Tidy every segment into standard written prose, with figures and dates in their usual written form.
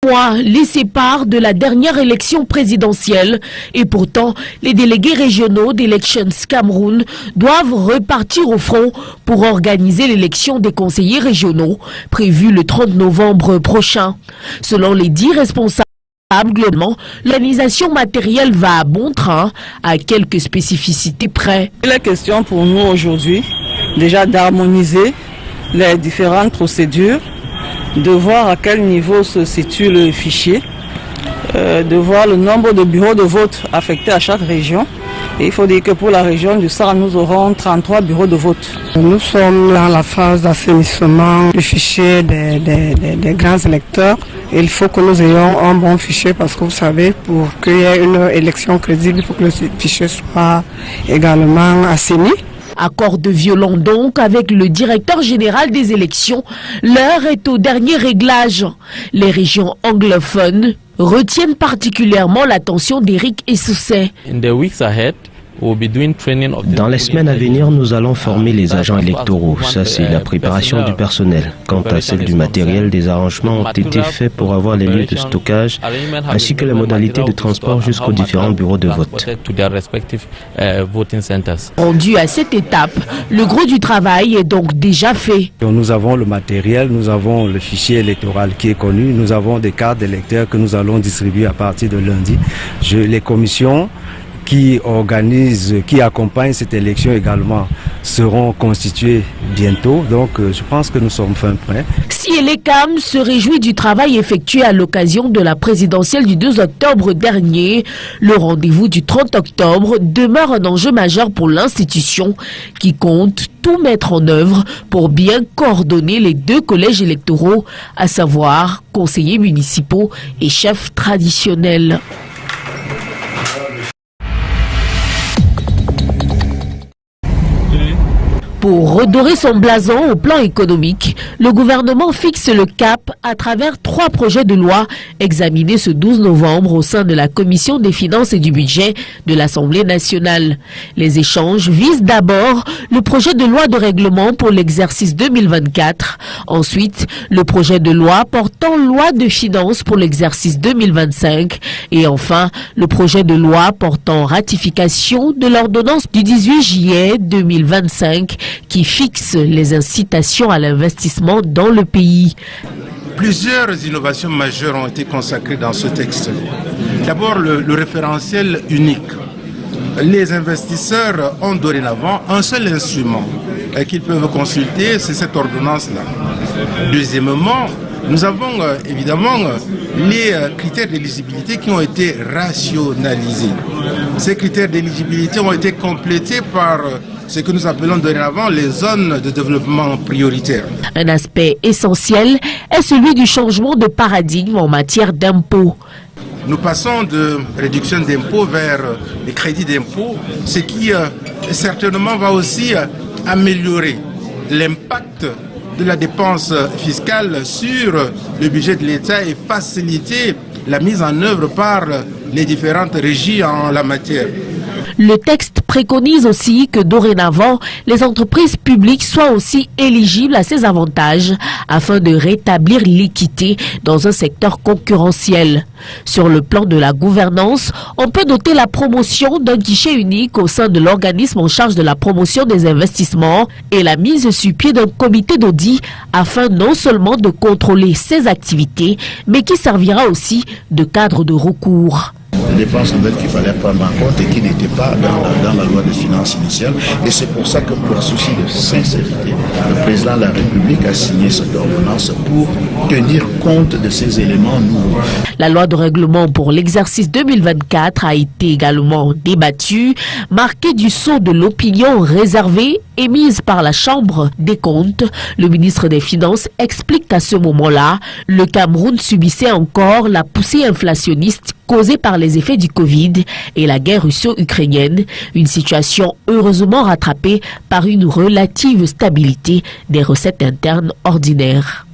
Mois les séparent de la dernière élection présidentielle et pourtant les délégués régionaux d'Elections Cameroun doivent repartir au front pour organiser l'élection des conseillers régionaux prévue le 30 novembre prochain. Selon les 10 responsables, globalement, l'organisation matérielle va à bon train à quelques spécificités près. Il est question pour nous aujourd'hui déjà d'harmoniser les différentes procédures, de voir à quel niveau se situe le fichier, de voir le nombre de bureaux de vote affectés à chaque région. Et il faut dire que pour la région du SAR, nous aurons 33 bureaux de vote. Nous sommes dans la phase d'assainissement du fichier des grands électeurs. Il faut que nous ayons un bon fichier parce que vous savez, pour qu'il y ait une élection crédible, il faut que le fichier soit également assaini. Accord de violon donc avec le directeur général des élections. L'heure est au dernier réglage. Les régions anglophones retiennent particulièrement l'attention d'Éric Essousset. Dans les semaines à venir, nous allons former les agents électoraux. Ça, c'est la préparation du personnel. Quant à celle du matériel, des arrangements ont été faits pour avoir les lieux de stockage ainsi que les modalités de transport jusqu'aux différents bureaux de vote. Rendu à cette étape, le gros du travail est donc déjà fait. Nous avons le matériel, nous avons le fichier électoral qui est connu, nous avons des cartes d'électeurs que nous allons distribuer à partir de lundi. Les commissions qui organisent, qui accompagnent cette élection également seront constituées bientôt. Donc je pense que nous sommes fin prêts. Si Elecam se réjouit du travail effectué à l'occasion de la présidentielle du 2 octobre dernier, le rendez-vous du 30 octobre demeure un enjeu majeur pour l'institution qui compte tout mettre en œuvre pour bien coordonner les 2 collèges électoraux, à savoir conseillers municipaux et chefs traditionnels. Pour redorer son blason au plan économique, le gouvernement fixe le cap à travers 3 projets de loi examinés ce 12 novembre au sein de la Commission des finances et du budget de l'Assemblée nationale. Les échanges visent d'abord le projet de loi de règlement pour l'exercice 2024, ensuite le projet de loi portant loi de finances pour l'exercice 2025 et enfin le projet de loi portant ratification de l'ordonnance du 18 juillet 2025 qui fixe les incitations à l'investissement dans le pays. Plusieurs innovations majeures ont été consacrées dans ce texte. D'abord, le référentiel unique. Les investisseurs ont dorénavant un seul instrument qu'ils peuvent consulter, c'est cette ordonnance-là. Deuxièmement, nous avons évidemment les critères d'éligibilité qui ont été rationalisés. Ces critères d'éligibilité ont été complétés par ce que nous appelons dorénavant les zones de développement prioritaires. Un aspect essentiel est celui du changement de paradigme en matière d'impôts. Nous passons de réduction d'impôts vers les crédits d'impôts, ce qui certainement va aussi améliorer l'impact de la dépense fiscale sur le budget de l'État et faciliter la mise en œuvre par les différentes régies en la matière. Le texte préconise aussi que dorénavant, les entreprises publiques soient aussi éligibles à ces avantages afin de rétablir l'équité dans un secteur concurrentiel. Sur le plan de la gouvernance, on peut noter la promotion d'un guichet unique au sein de l'organisme en charge de la promotion des investissements et la mise sur pied d'un comité d'audit afin non seulement de contrôler ces activités, mais qui servira aussi de cadre de recours. Des dépenses nouvelles qu'il fallait prendre en compte et qui n'étaient pas dans la loi de finances initiale. Et c'est pour ça que, pour souci de sincérité, le président de la République a signé cette ordonnance pour tenir compte de ces éléments nouveaux. La loi de règlement pour l'exercice 2024 a été également débattue, marquée du sceau de l'opinion réservée émise par la Chambre des comptes. Le ministre des Finances explique qu'à ce moment-là, le Cameroun subissait encore la poussée inflationniste causée par les effets du Covid et la guerre russo-ukrainienne, une situation heureusement rattrapée par une relative stabilité des recettes internes ordinaires.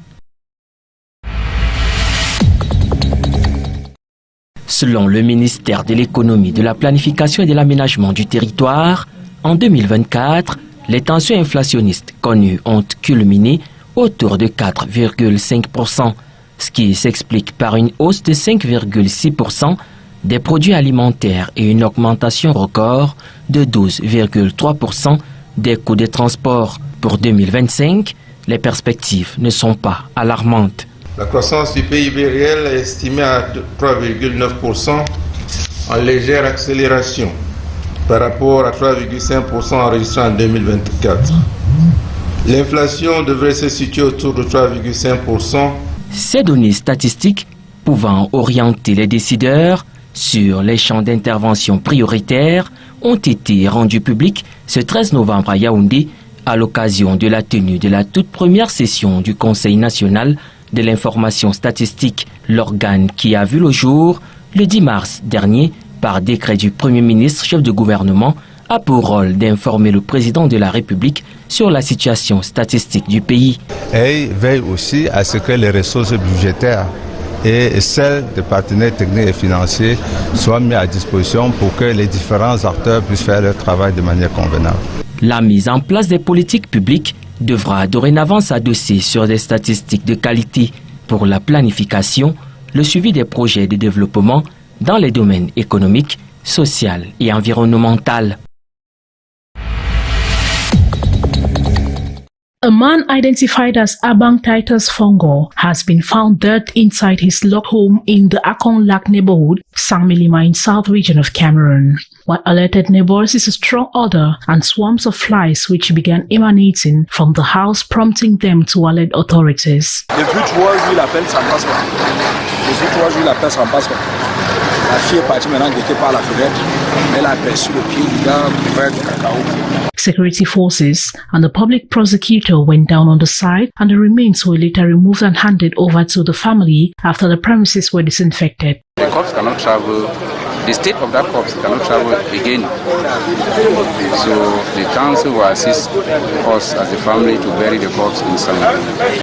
Selon le ministère de l'économie, de la planification et de l'aménagement du territoire, en 2024, les tensions inflationnistes connues ont culminé autour de 4,5%. ce qui s'explique par une hausse de 5,6% des produits alimentaires et une augmentation record de 12,3% des coûts de transport. Pour 2025, les perspectives ne sont pas alarmantes. La croissance du PIB réel est estimée à 3,9% en légère accélération par rapport à 3,5% enregistré en 2024. L'inflation devrait se situer autour de 3,5%. Ces données statistiques pouvant orienter les décideurs sur les champs d'intervention prioritaires ont été rendues publiques ce 13 novembre à Yaoundé à l'occasion de la tenue de la toute première session du Conseil national de l'information statistique, l'organe qui a vu le jour le 10 mars dernier par décret du Premier ministre chef de gouvernement a pour rôle d'informer le président de la République sur la situation statistique du pays. Et veille aussi à ce que les ressources budgétaires et celles des partenaires techniques et financiers soient mis à disposition pour que les différents acteurs puissent faire leur travail de manière convenable. La mise en place des politiques publiques devra dorénavant s'adosser sur des statistiques de qualité pour la planification, le suivi des projets de développement dans les domaines économiques, social et environnemental. A man identified as Abang Titus Fongo has been found dead inside his locked home in the Akon Lak neighborhood, Sangmilima in South region of Cameroon. What alerted neighbors is a strong odor and swarms of flies which began emanating from the house, prompting them to alert authorities. Depuis 3 jours, il appelle, ça ne passe pas. Depuis 3 jours, il appelle, ça ne passe pas. La fille est partie maintenant, guetter par la fenêtre. Elle a aperçu le pied du gars pour faire du cacao. Security forces and the public prosecutor went down on the site, and the remains were later removed and handed over to the family after the premises were disinfected. The corpse cannot travel. The state of that corpse cannot travel again. So the council will assist us as a family to bury the corpse in Salama.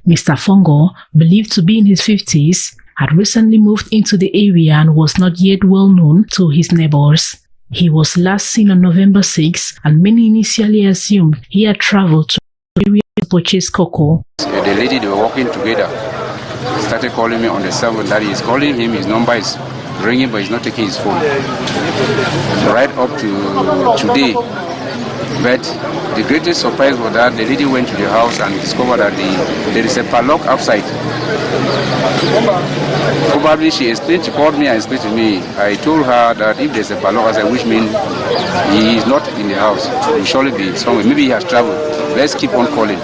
Mr. Fongo, believed to be in his 50s, had recently moved into the area and was not yet well known to his neighbors. He was last seen on November 6, and many initially assumed he had traveled to the area to purchase cocoa. The lady, they were walking together, started calling me on the cell phone that he is calling him, his number is ringing but he's not taking his phone. Right up to today. But the greatest surprise was that the lady went to the house and discovered that there is a padlock outside. Probably she called me and explained to me. I told her that if there's a padlock outside, which means he is not in the house, he will surely be somewhere. Maybe he has traveled. Let's keep on calling.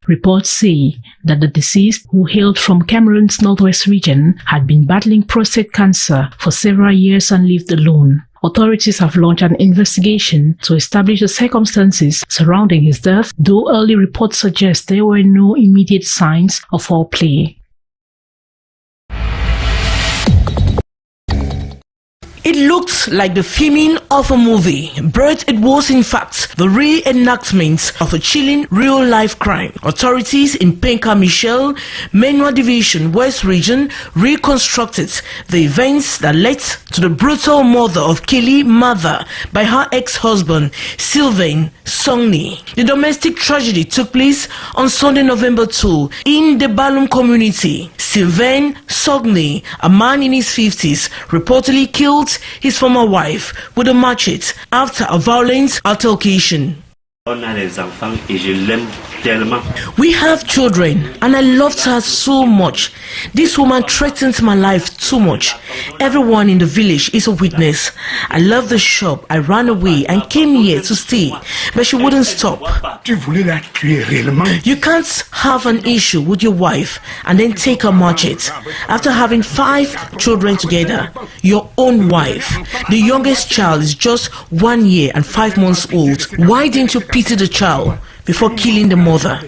Reports say that the deceased, who hailed from Cameroon's northwest region, had been battling prostate cancer for several years and lived alone. Authorities have launched an investigation to establish the circumstances surrounding his death, though early reports suggest there were no immediate signs of foul play. It looked like the filming of a movie, but it was in fact the reenactment of a chilling real-life crime. Authorities in Penka Michel, Menua Division, West Region reconstructed the events that led to the brutal murder of Kelly Mother by her ex-husband, Sylvain Songni. The domestic tragedy took place on Sunday, November 2 in the Balum community. Sylvain Songni, a man in his 50s, reportedly killed his former wife with a machete after a violent altercation. We have children and I loved her so much. This woman threatened my life too much. Everyone in the village is a witness. I left the shop, I ran away and came here to stay, but she wouldn't stop. You can't have an issue with your wife and then take her machete after having 5 children together. Your own wife. The youngest child is just 1 year and 5 months old. Why didn't you pity the child before killing the mother?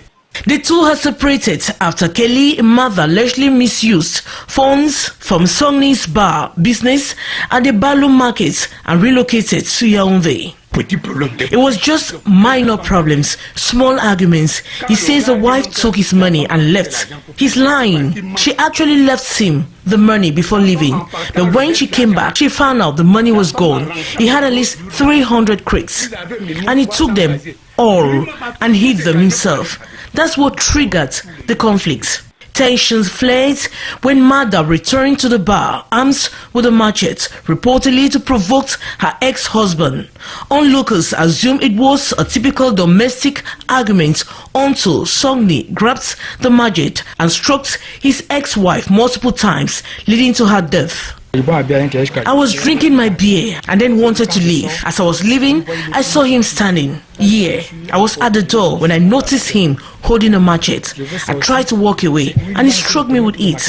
The two had separated after Kelly Mother allegedly misused funds from Songni's bar business at the Balum market and relocated to Yaoundé. It was just minor problems, small arguments. He says the wife took his money and left. He's lying. She actually left him the money before leaving. But when she came back, she found out the money was gone. He had at least 300 crates. And he took them all and hid them himself. That's what triggered the conflict. Tensions flared when Mada returned to the bar, armed with a machete, reportedly to provoke her ex-husband. Onlookers assumed it was a typical domestic argument until Sogni grabbed the machete and struck his ex-wife multiple times, leading to her death. I was drinking my beer and then wanted to leave. As I was leaving, I saw him standing. Yeah, I was at the door when I noticed him holding a machete. I tried to walk away and he struck me with it.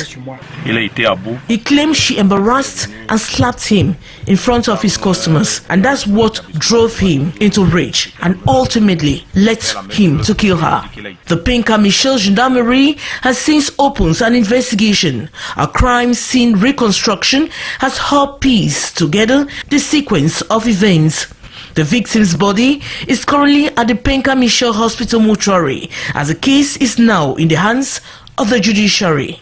He claimed she embarrassed and slapped him in front of his customers, and that's what drove him into rage and ultimately led him to kill her. The Pinka Michel Gendarmerie has since opened an investigation. A crime scene reconstruction has helped piece together the sequence of events. The victim's body is currently at the Pinka Michel Hospital mortuary, as the case is now in the hands of the judiciary.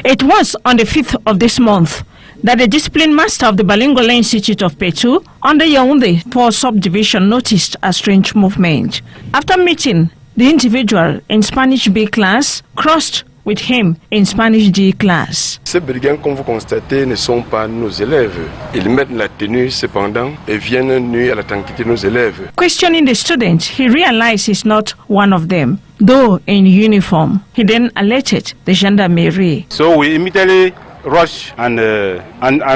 It was on the 5th of this month that the discipline master of the Balingola Institute of Petu under Yaoundé for subdivision noticed a strange movement. After meeting the individual in Spanish B class, crossed with him in Spanish D class. Ces brigands, comme vous constatez, ne sont pas nos élèves. Ils mettent la tenue cependant et viennent nuire à la tranquillité de nos élèves. Questioning the student, he realized he's not one of them, though in uniform. He then alerted the gendarmerie. So we immediately rush and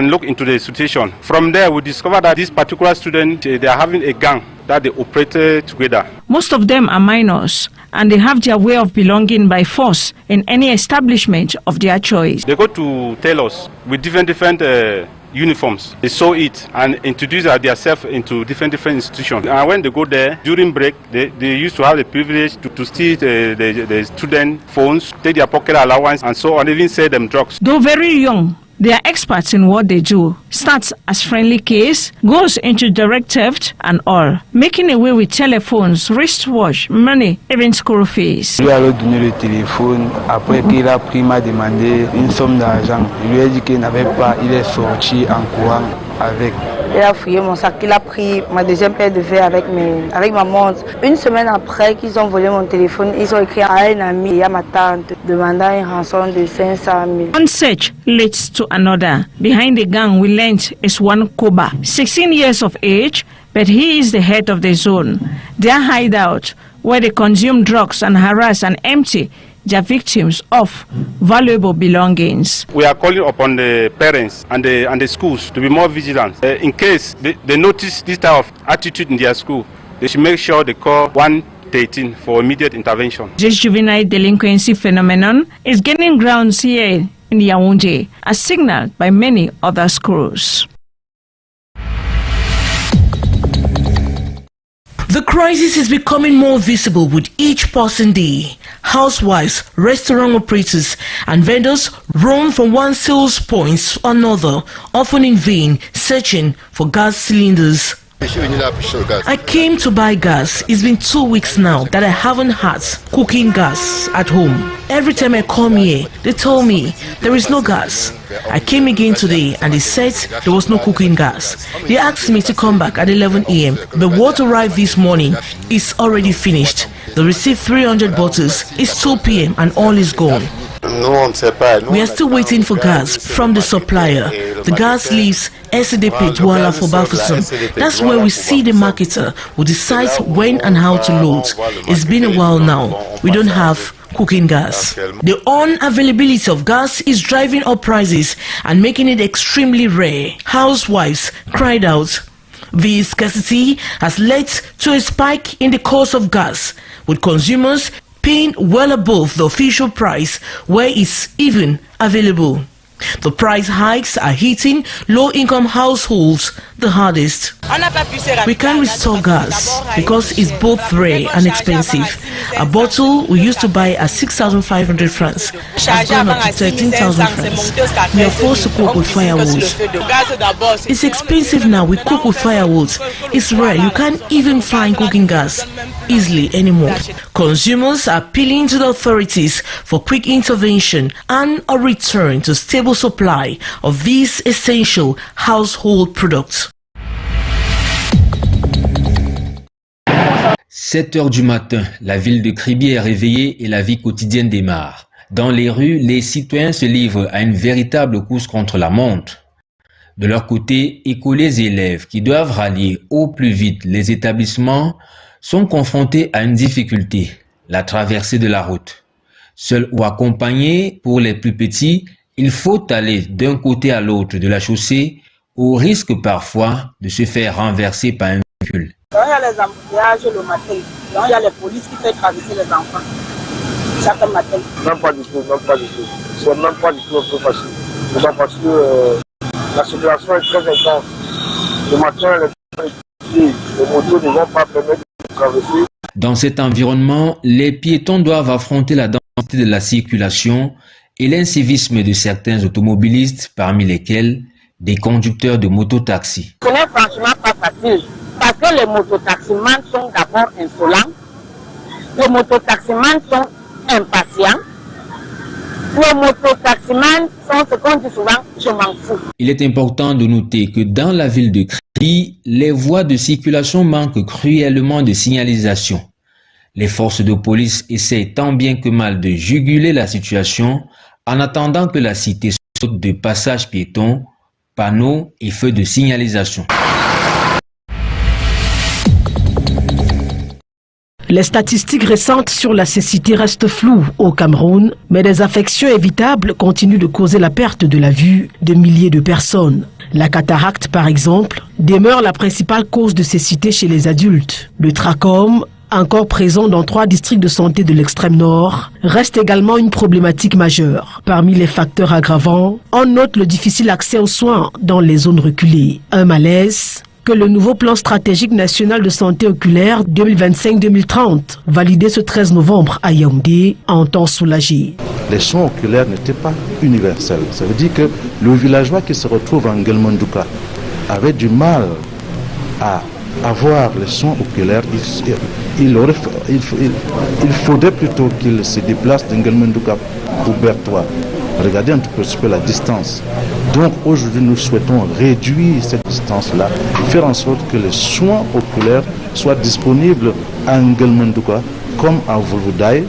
look into the situation. From there, we discovered that this particular student, they are having a gang that they operated together. Most of them are minors, and they have their way of belonging by force in any establishment of their choice. They go to tell us with different uniforms. They saw it and introduce themselves into different institutions. And when they go there, during break, they used to have the privilege to steal the student phones, take their pocket allowance, and so on, even sell them drugs. Though very young, they are experts in what they do. Starts as friendly case, goes into direct theft and all, making away with telephones, wristwatch, money, even school fees. Il lui a donné le téléphone. Après qu'il a pris, m'a demandé une somme d'argent. Il lui a dit qu'il n'avait pas. Il est sorti en courant avec. Il a fouillé mon sac, il a pris ma deuxième paire de verres avec ma montre. Une semaine après qu'ils ont volé mon téléphone, ils ont écrit à un ami et à ma tante demandant une rançon de 500 000. One search leads to another. Behind the gang we learned is one Koba, 16 years of age, but he is the head of the zone. Their hideout, where they consume drugs and harass and empty their victims of valuable belongings. We are calling upon the parents and the schools to be more vigilant. In case they notice this type of attitude in their school, they should make sure they call 113 for immediate intervention. This juvenile delinquency phenomenon is gaining grounds here in Yaoundé, as signaled by many other schools. The crisis is becoming more visible with each passing day. Housewives, restaurant operators, and vendors roam from one sales point to another, often in vain, searching for gas cylinders. I came to buy gas. It's been 2 weeks now that I haven't had cooking gas at home. Every time I come here, they tell me there is no gas. I came again today and they said there was no cooking gas. They asked me to come back at 11 a.m. but what arrived this morning is already finished. They received 300 bottles. It's 2 p.m. and all is gone. We are still waiting for gas from the supplier. The gas leaves SDP Douala for Bafoussam. That's where we see the marketer who decides when and how to load. It's been a while now. We don't have cooking gas. The unavailability of gas is driving up prices and making it extremely rare. Housewives cried out. The scarcity has led to a spike in the cost of gas, with consumers paying well above the official price where it's even available. The price hikes are hitting low-income households the hardest. We can't restore gas because it's both rare and expensive. A bottle we used to buy at 6,500 francs has gone up to 13,000 francs. We are forced to cook with firewood. It's expensive now. We cook with firewood. It's rare. You can't even find cooking gas easily anymore. Consumers are appealing to the authorities for quick intervention and a return to stable supply of these essential household products. 7 heures du matin, la ville de Kribi est réveillée et la vie quotidienne démarre. Dans les rues, les citoyens se livrent à une véritable course contre la montre. De leur côté, écoliers et élèves qui doivent rallier au plus vite les établissements sont confrontés à une difficulté, la traversée de la route. Seul ou accompagné, pour les plus petits, il faut aller d'un côté à l'autre de la chaussée au risque parfois de se faire renverser par un véhicule. Quand il y a les embouteillages le matin, quand il y a les polices qui font traverser les enfants chaque matin. Même pas du tout, même pas du tout. C'est même pas du tout un peu facile. Parce que la circulation est très intense. Le matin, les motos ne vont pas permettre de traverser. Dans cet environnement, les piétons doivent affronter la densité de la circulation et l'incivisme de certains automobilistes, parmi lesquels des conducteurs de mototaxis. Ce n'est franchement pas facile parce que les mototaximans sont d'abord insolents, les mototaximans sont impatients, les mototaximans sont ce qu'on dit souvent, je m'en fous. Il est important de noter que dans la ville de Kribi, les voies de circulation manquent cruellement de signalisation. Les forces de police essaient tant bien que mal de juguler la situation en attendant que la cité saute de passages piétons, panneaux et feux de signalisation. Les statistiques récentes sur la cécité restent floues au Cameroun, mais des affections évitables continuent de causer la perte de la vue de milliers de personnes. La cataracte, par exemple, demeure la principale cause de cécité chez les adultes. Le trachome, encore présent dans 3 districts de santé de l'extrême nord, reste également une problématique majeure. Parmi les facteurs aggravants, on note le difficile accès aux soins dans les zones reculées. Un malaise que le nouveau plan stratégique national de santé oculaire 2025-2030, validé ce 13 novembre à Yaoundé, entend soulager. Les soins oculaires n'étaient pas universels. Ça veut dire que le villageois qui se retrouve en Ngelmandouka avait du mal à avoir les soins oculaires. Il faudrait plutôt qu'il se déplace d'Ngelmandouka pour Bertois. Regardez un petit peu la distance. Donc aujourd'hui, nous souhaitons réduire cette distance-là et faire en sorte que les soins oculaires soient disponibles à Ngelmandouka comme à Vulvudaï,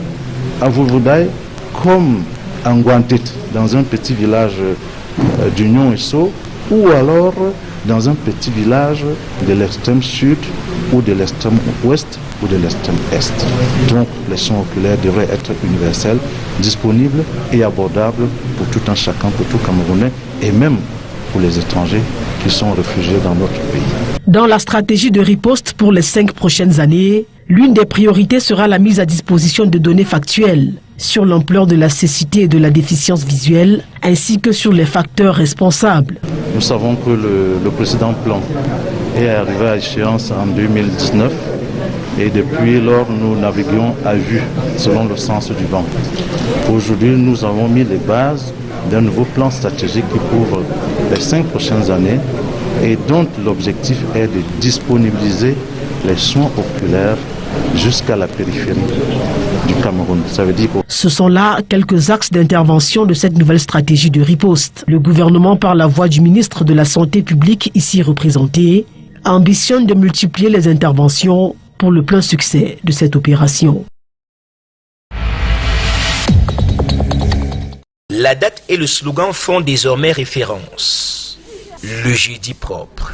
comme à Nguantit, dans un petit village d'Union Esso, ou alors dans un petit village de l'extrême sud ou de l'extrême ouest ou de l'extrême est. Donc les soins oculaires devraient être universels, disponibles et abordables pour tout un chacun, pour tout Camerounais et même pour les étrangers qui sont réfugiés dans notre pays. Dans la stratégie de riposte pour les 5 prochaines années, l'une des priorités sera la mise à disposition de données factuelles sur l'ampleur de la cécité et de la déficience visuelle, ainsi que sur les facteurs responsables. Nous savons que le précédent plan est arrivé à échéance en 2019 et depuis lors nous naviguons à vue selon le sens du vent. Aujourd'hui nous avons mis les bases d'un nouveau plan stratégique qui couvre les 5 prochaines années et dont l'objectif est de disponibiliser les soins oculaires jusqu'à la périphérie du Cameroun. Ça veut dire que... Ce sont là quelques axes d'intervention de cette nouvelle stratégie de riposte. Le gouvernement, par la voix du ministre de la Santé publique ici représenté, ambitionne de multiplier les interventions pour le plein succès de cette opération. La date et le slogan font désormais référence. Le jeudi propre.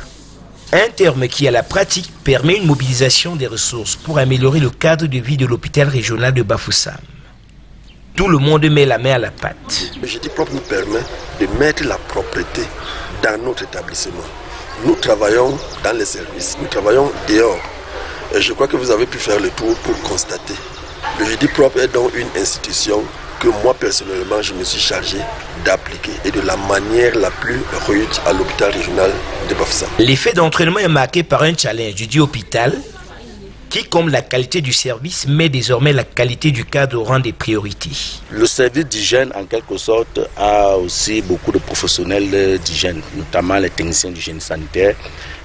Un terme qui, à la pratique, permet une mobilisation des ressources pour améliorer le cadre de vie de l'hôpital régional de Bafoussam. Tout le monde met la main à la pâte. Le jeudi propre nous permet de mettre la propreté dans notre établissement. Nous travaillons dans les services, nous travaillons dehors. Et je crois que vous avez pu faire le tour pour constater. Le jeudi propre est donc une institution que moi personnellement je me suis chargé d'appliquer et de la manière la plus rude à l'hôpital régional de Bafoussam. L'effet d'entraînement est marqué par un challenge du dit hôpital qui, comme la qualité du service, met désormais la qualité du cadre au rang des priorités. Le service d'hygiène, en quelque sorte, a aussi beaucoup de professionnels d'hygiène, notamment les techniciens d'hygiène sanitaire,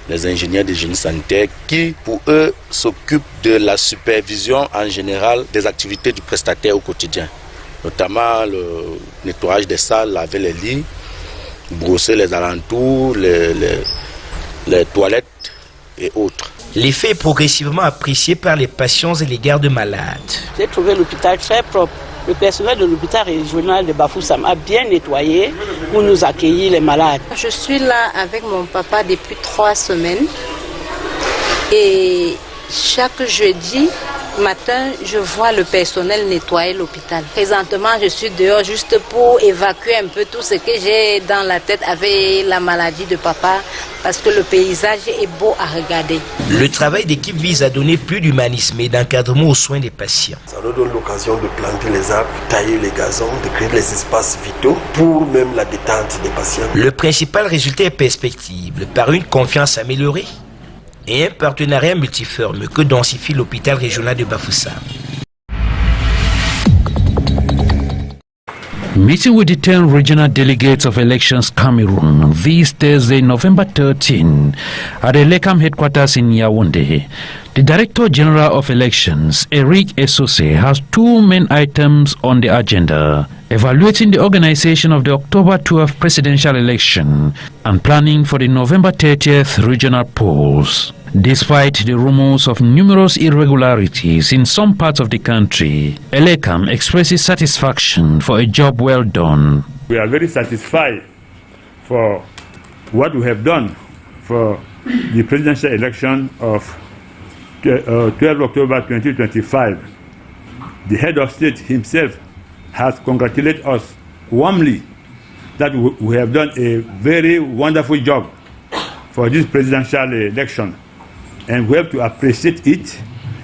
les ingénieurs d'hygiène sanitaire, qui, pour eux, s'occupent de la supervision en général des activités du prestataire au quotidien, notamment le nettoyage des salles, laver les lits, brosser les alentours, les toilettes et autres. L'effet est progressivement apprécié par les patients et les gardes malades. J'ai trouvé l'hôpital très propre. Le personnel de l'hôpital régional de Bafoussam a bien nettoyé pour nous accueillir les malades. Je suis là avec mon papa depuis 3 semaines et chaque jeudi matin, je vois le personnel nettoyer l'hôpital. Présentement, je suis dehors juste pour évacuer un peu tout ce que j'ai dans la tête avec la maladie de papa parce que le paysage est beau à regarder. Le travail d'équipe vise à donner plus d'humanisme et d'encadrement aux soins des patients. Ça nous donne l'occasion de planter les arbres, tailler les gazons, de créer les espaces vitaux pour même la détente des patients. Le principal résultat est perspectible par une confiance améliorée et un partenariat multiforme que densifie l'hôpital régional de Bafoussam. Meeting with the 10 regional delegates of Elections Cameroon this Thursday, November 13, at the LECAM headquarters in Yaoundé. The Director General of Elections, Eric Esose, has 2 main items on the agenda: evaluating the organization of the October 12 presidential election and planning for the November 30th regional polls. Despite the rumors of numerous irregularities in some parts of the country, Elecam expresses satisfaction for a job well done. We are very satisfied for what we have done for the presidential election of 12 October 2025. The head of state himself has congratulated us warmly that we have done a very wonderful job for this presidential election. And we have to appreciate it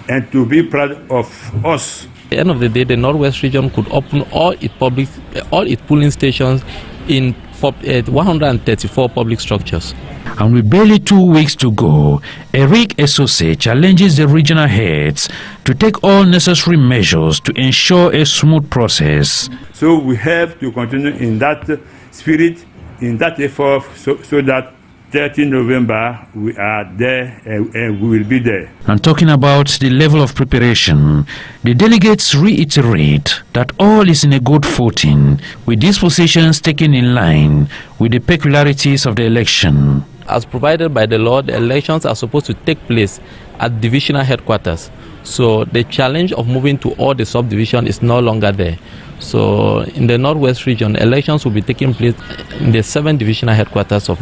and to be proud of us. At the end of the day, the Northwest region could open all its polling stations in 134 public structures. And with barely 2 weeks to go, Eric Esose challenges the regional heads to take all necessary measures to ensure a smooth process. So we have to continue in that spirit, in that effort, so that 13 November, we are there and we will be there. And talking about the level of preparation, the delegates reiterate that all is in a good footing, with dispositions taken in line with the peculiarities of the election. As provided by the law, the elections are supposed to take place at divisional headquarters. So the challenge of moving to all the subdivision is no longer there. So in the Northwest region, elections will be taking place in the 7 divisional headquarters of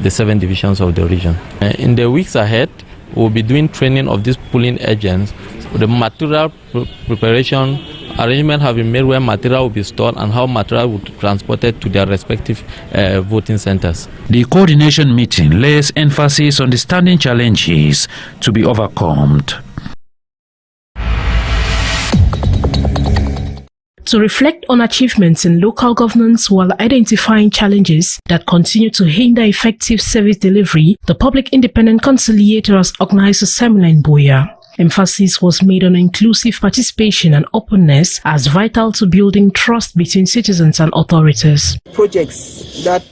the 7 divisions of the region. In the weeks ahead, we'll be doing training of these polling agents. The material preparation arrangement have been made where material will be stored and how material will be transported to their respective voting centers. The coordination meeting lays emphasis on the standing challenges to be overcome. To reflect on achievements in local governance while identifying challenges that continue to hinder effective service delivery, the Public Independent Conciliator has organized a seminar in Buea. Emphasis was made on inclusive participation and openness as vital to building trust between citizens and authorities. Projects that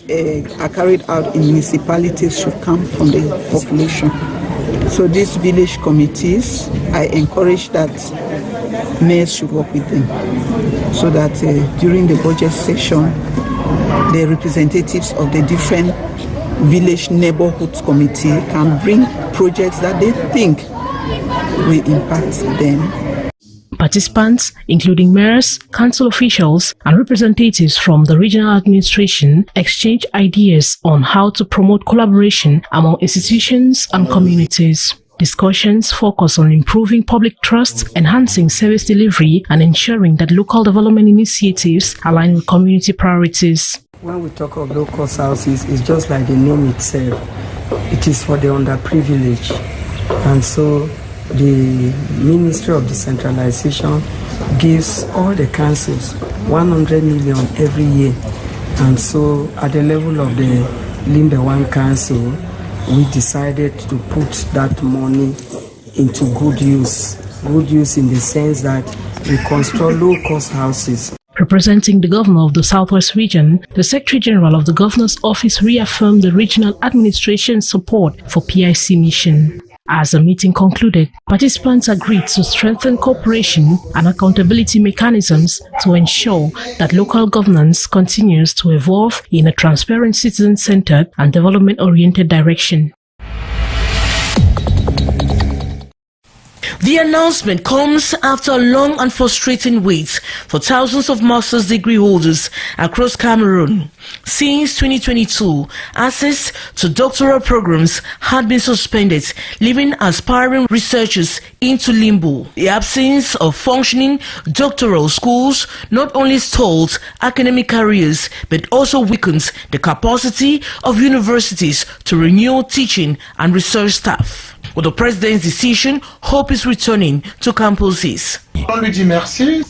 are carried out in municipalities should come from the population. So these village committees, I encourage that mayors should work with them so that during the budget session, the representatives of the different village neighborhoods committee can bring projects that they think will impact them. Participants, including mayors, council officials, and representatives from the regional administration, exchange ideas on how to promote collaboration among institutions and communities. Discussions focus on improving public trust, enhancing service delivery, and ensuring that local development initiatives align with community priorities. When we talk of low-cost houses, it's just like the name itself. It is for the underprivileged. And so the Ministry of Decentralization gives all the councils 100 million every year. And so at the level of the Limbe 1 Council, we decided to put that money into good use. Good use in the sense that we construct low-cost houses. Representing the governor of the Southwest region, the Secretary General of the Governor's Office reaffirmed the regional administration's support for PIC mission. As the meeting concluded, participants agreed to strengthen cooperation and accountability mechanisms to ensure that local governance continues to evolve in a transparent, citizen-centered and development-oriented direction. The announcement comes after a long and frustrating wait for thousands of master's degree holders across Cameroon. Since 2022, access to doctoral programs had been suspended, leaving aspiring researchers into limbo. The absence of functioning doctoral schools not only stalls academic careers but also weakens the capacity of universities to renew teaching and research staff. With the president's decision, hope is returning to campuses.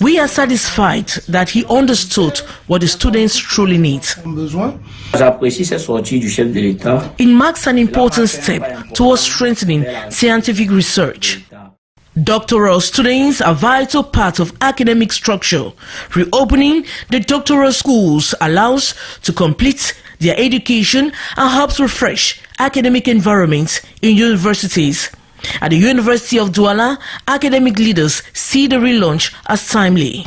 We are satisfied that he understood what the students truly need. It marks an important step towards strengthening scientific research. Doctoral students are a vital part of academic structure. Reopening the doctoral schools allows to complete their education and helps refresh academic environments in universities. At the University of Douala, academic leaders see the relaunch as timely.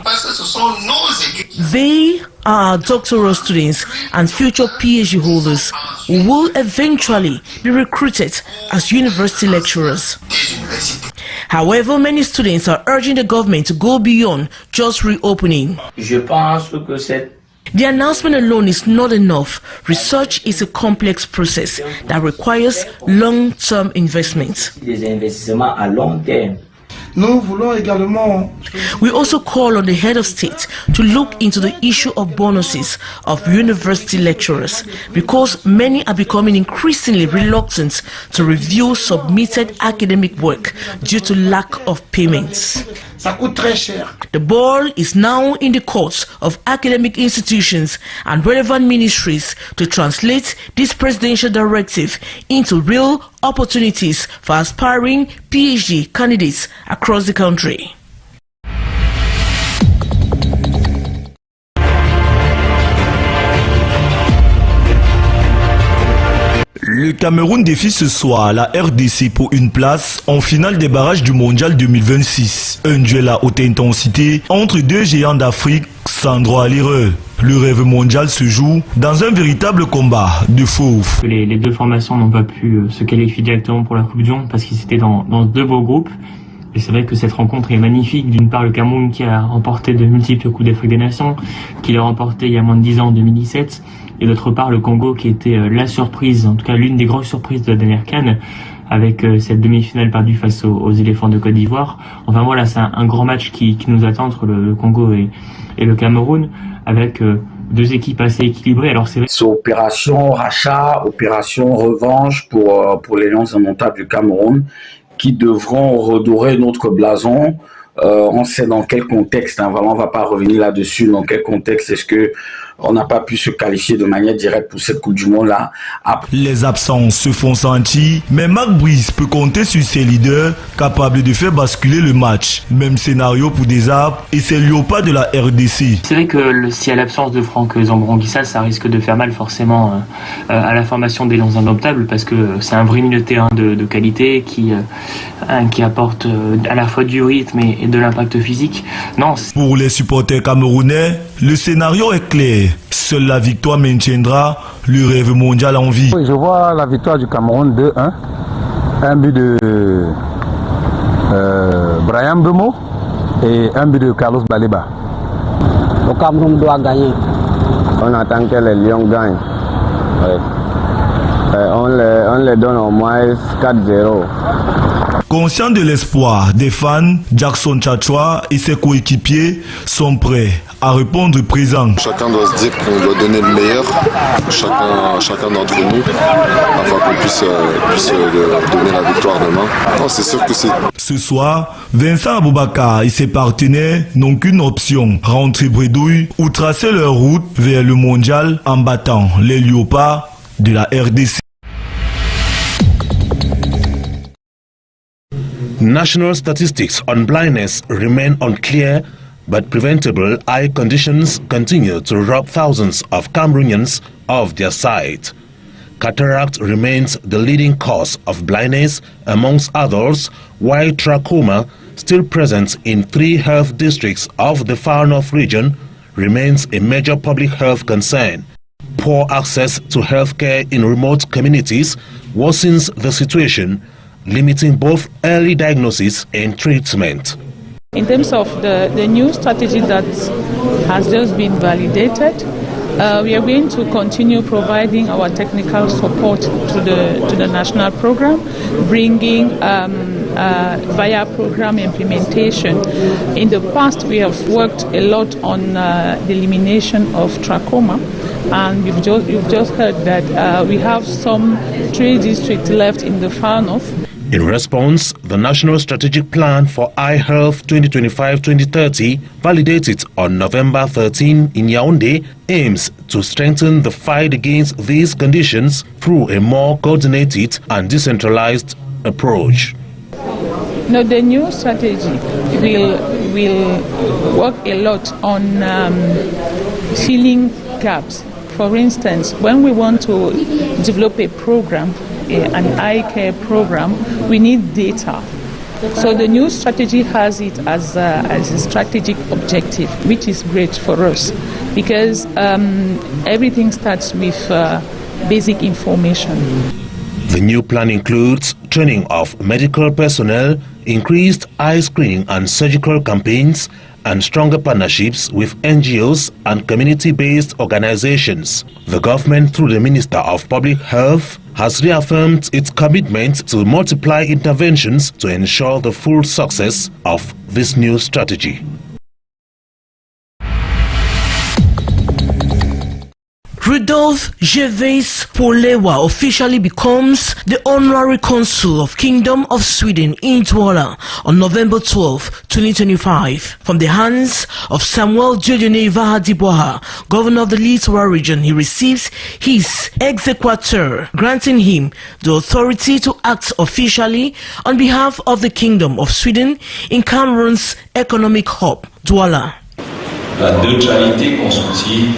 They are our doctoral students and future PhD holders who will eventually be recruited as university lecturers. However, many students are urging the government to go beyond just reopening. The announcement alone is not enough. Research is a complex process that requires long-term investment. We also call on the head of state to look into the issue of bonuses of university lecturers because many are becoming increasingly reluctant to review submitted academic work due to lack of payments. The ball is now in the courts of academic institutions and relevant ministries to translate this presidential directive into real opportunities for aspiring PhD candidates across the country. Le Cameroun défie ce soir la RDC pour une place en finale des barrages du Mondial 2026. Un duel à haute intensité entre deux géants d'Afrique sans droit à l'erreur. Le rêve mondial se joue dans un véritable combat de fauves. Les deux formations n'ont pas pu se qualifier directement pour la Coupe du Monde parce qu'ils étaient dans deux beaux groupes. Et c'est vrai que cette rencontre est magnifique. D'une part, le Cameroun qui a remporté de multiples Coupes d'Afrique des Nations, qui l'a remporté il y a moins de 10 ans, en 2017. Et d'autre part, le Congo qui était la surprise, en tout cas l'une des grosses surprises de la dernière CAN, avec cette demi-finale perdue face aux éléphants de Côte d'Ivoire. Enfin voilà, c'est un grand match qui nous attend entre le Congo et le Cameroun, avec deux équipes assez équilibrées. Alors c'est opération rachat, opération revanche pour les Lions indomptables du Cameroun, qui devront redorer notre blason. On sait dans quel contexte, voilà, on ne va pas revenir là-dessus, dans quel contexte est-ce que on n'a pas pu se qualifier de manière directe pour cette Coupe du Monde-là. Les absences se font sentir, mais Marc Brice peut compter sur ses leaders capables de faire basculer le match. Même scénario pour des arbres et ses léopards de la RDC. C'est vrai que s'il y a l'absence de Franck Zambron-Guissa, ça risque de faire mal forcément à la formation des Lions indomptables parce que c'est un vrai milieu de terrain de qualité qui apporte à la fois du rythme et de l'impact physique. Non. Pour les supporters camerounais, le scénario est clair. Seule la victoire maintiendra le rêve mondial en vie. Oui, je vois la victoire du Cameroun 2-1. Un but de Brian Bemo et un but de Carlos Baleba. Le Cameroun doit gagner. On attend que les Lions gagnent. Ouais. On les donne au moins 4-0. Conscient de l'espoir des fans, Jackson Tchatchoua et ses coéquipiers sont prêts à répondre présent. Chacun doit se dire qu'on doit donner le meilleur, chacun d'entre nous, afin qu'on puisse donner la victoire demain. Non, c'est sûr que c'est... Ce soir, Vincent Aboubakar et ses partenaires n'ont qu'une option, rentrer bredouille ou tracer leur route vers le mondial en battant les léopards de la RDC. National statistics on blindness remain unclear, but preventable eye conditions continue to rob thousands of Cameroonians of their sight. Cataract remains the leading cause of blindness amongst others, while trachoma, still present in 3 health districts of the Far North region, remains a major public health concern. Poor access to healthcare in remote communities worsens the situation, limiting both early diagnosis and treatment. In terms of the new strategy that has just been validated, we are going to continue providing our technical support to the national program, bringing via program implementation. In the past, we have worked a lot on the elimination of trachoma, and you've just heard that we have some 3 districts left in the far north. In response, the National Strategic Plan for Eye Health 2025-2030, validated on November 13 in Yaoundé, aims to strengthen the fight against these conditions through a more coordinated and decentralized approach. Now, the new strategy will work a lot on filling gaps. For instance, when we want to develop a program, an eye care program, we need data. So the new strategy has it as a strategic objective, which is great for us because everything starts with basic information. The new plan includes training of medical personnel, increased eye screening and surgical campaigns, and stronger partnerships with NGOs and community-based organizations. The government, through the Minister of Public Health, has reaffirmed its commitment to multiply interventions to ensure the full success of this new strategy. Rudolf Gervais Polewa officially becomes the honorary consul of Kingdom of Sweden in Douala on November 12, 2025. From the hands of Samuel Dieudonné Vahadiboha, governor of the Littoral region, he receives his exequatur, granting him the authority to act officially on behalf of the Kingdom of Sweden in Cameroon's economic hub, Douala. La neutralité consultive,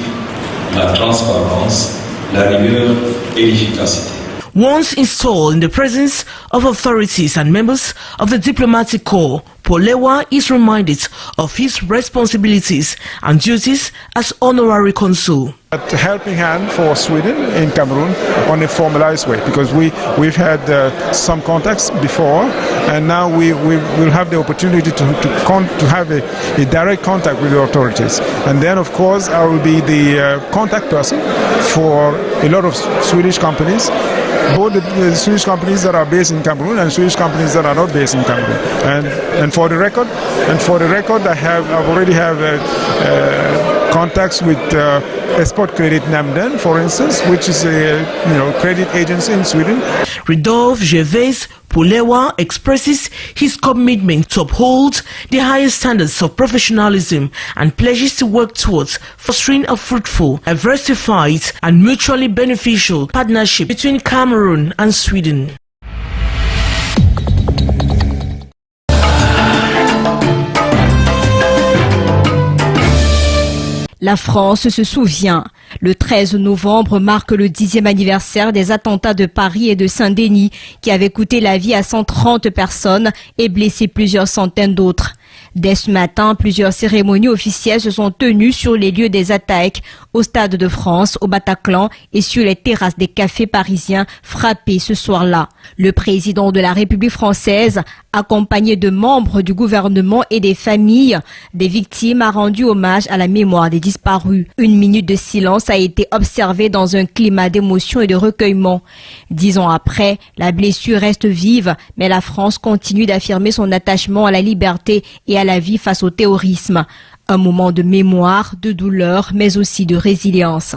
la transparence, la rigueur et l'efficacité. Once installed in the presence of authorities and members of the diplomatic corps, Polewa is reminded of his responsibilities and duties as honorary consul. A helping hand for Sweden in Cameroon on a formalized way, because we've had some contacts before, and now we will have the opportunity to have a direct contact with the authorities. And then, of course, I will be the contact person for a lot of Swedish companies, both the Swedish companies that are based in Cameroon and Swedish companies that are not based in Cameroon. And for the record, I've already have contacts with Export Credit Namden, for instance, which is a credit agency in Sweden. Rudolf Gervais Polewa expresses his commitment to uphold the highest standards of professionalism and pledges to work towards fostering a fruitful, diversified and mutually beneficial partnership between Cameroon and Sweden. La France se souvient. Le 13 novembre marque le 10e anniversaire des attentats de Paris et de Saint-Denis qui avaient coûté la vie à 130 personnes et blessé plusieurs centaines d'autres. Dès ce matin, plusieurs cérémonies officielles se sont tenues sur les lieux des attaques, au Stade de France, au Bataclan et sur les terrasses des cafés parisiens frappés ce soir-là. Le président de la République française, accompagné de membres du gouvernement et des familles des victimes, a rendu hommage à la mémoire des disparus. Une minute de silence a été observée dans un climat d'émotion et de recueillement. 10 ans après, la blessure reste vive, mais la France continue d'affirmer son attachement à la liberté et à la vie face au terrorisme. Un moment de mémoire, de douleur, mais aussi de résilience.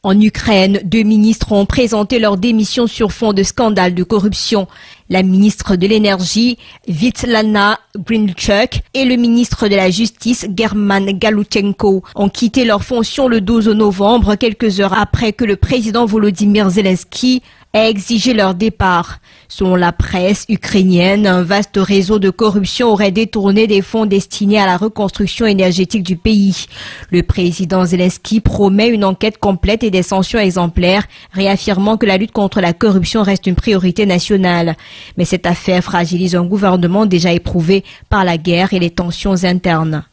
En Ukraine, 2 ministres ont présenté leur démission sur fond de scandale de corruption. La ministre de l'Énergie, Svitlana Grynchuk, et le ministre de la Justice, German Galutchenko, ont quitté leurs fonctions le 12 novembre, quelques heures après que le président Volodymyr Zelensky a exigé leur départ. Selon la presse ukrainienne, un vaste réseau de corruption aurait détourné des fonds destinés à la reconstruction énergétique du pays. Le président Zelensky promet une enquête complète et des sanctions exemplaires, réaffirmant que la lutte contre la corruption reste une priorité nationale. Mais cette affaire fragilise un gouvernement déjà éprouvé par la guerre et les tensions internes.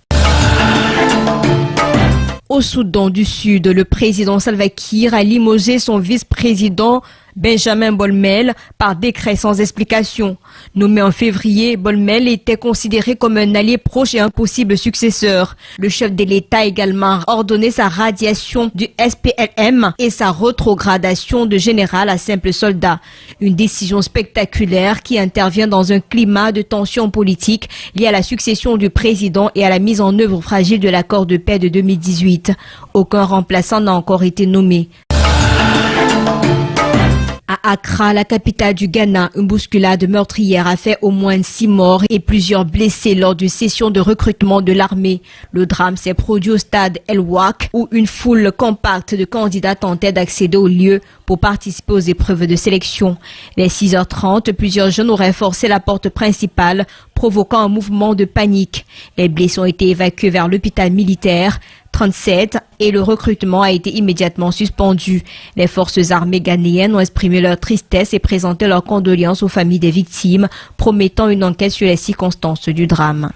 Au Soudan du Sud, le président Salva Kiir a limogé son vice-président Benjamin Bolmel, par décret sans explication. Nommé en février, Bolmel était considéré comme un allié proche et un possible successeur. Le chef de l'État a également ordonné sa radiation du SPLM et sa rétrogradation de général à simple soldat. Une décision spectaculaire qui intervient dans un climat de tension politique lié à la succession du président et à la mise en œuvre fragile de l'accord de paix de 2018. Aucun remplaçant n'a encore été nommé. À Accra, la capitale du Ghana, une bousculade meurtrière a fait au moins 6 morts et plusieurs blessés lors d'une session de recrutement de l'armée. Le drame s'est produit au stade El Wak, où une foule compacte de candidats tentait d'accéder au lieu pour participer aux épreuves de sélection. Vers 6h30, plusieurs jeunes auraient forcé la porte principale, provoquant un mouvement de panique. Les blessés ont été évacués vers l'hôpital militaire 37 et le recrutement a été immédiatement suspendu. Les forces armées ghanéennes ont exprimé leur tristesse et présenté leurs condoléances aux familles des victimes, promettant une enquête sur les circonstances du drame.